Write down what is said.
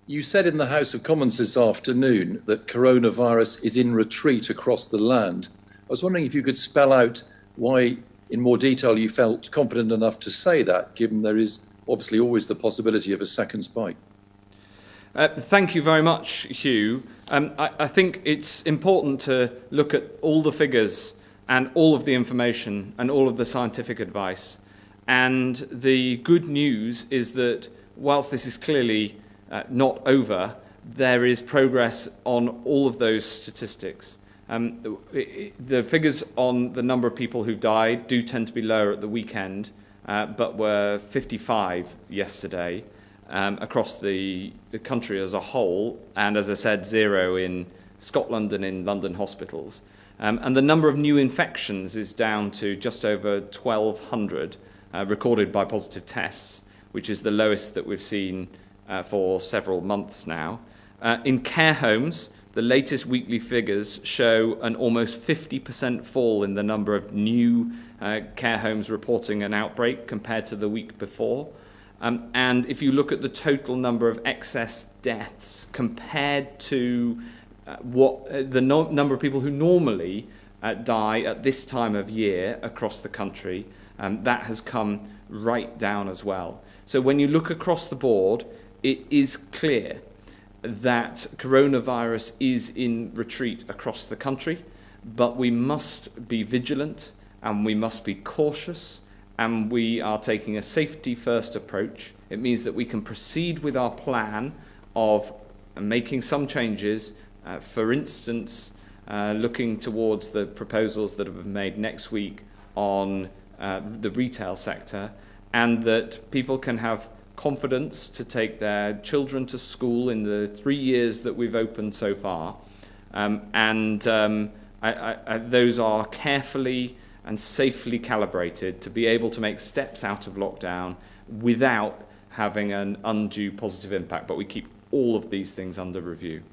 You said in the House of Commons this afternoon that coronavirus is in retreat across the land. I was wondering if you could spell out why, in more detail, you felt confident enough to say that, given there is obviously always the possibility of a second spike. Thank you very much, Hugh. I think it's important to look at all the figures and all of the information and all of the scientific advice. And the good news is that whilst this is clearly not over, there is progress on all of those statistics. The figures on the number of people who've died do tend to be lower at the weekend, but were 55 yesterday across the country as a whole, and as I said, 0 in Scotland and in London hospitals. And the number of new infections is down to just over 1,200 recorded by positive tests, which is the lowest that we've seen for several months now. In care homes, the latest weekly figures show an almost 50% fall in the number of new care homes reporting an outbreak compared to the week before. And if you look at the total number of excess deaths compared to the number of people who normally die at this time of year across the country, that has come right down as well. So when you look across the board, it is clear that coronavirus is in retreat across the country, but we must be vigilant and we must be cautious, and we are taking a safety-first approach. It means that we can proceed with our plan of making some changes, for instance, looking towards the proposals that have been made next week on the retail sector, and that people can have confidence to take their children to school in the 3 years that we've opened so far. Those are carefully and safely calibrated to be able to make steps out of lockdown without having an undue positive impact. But we keep all of these things under review.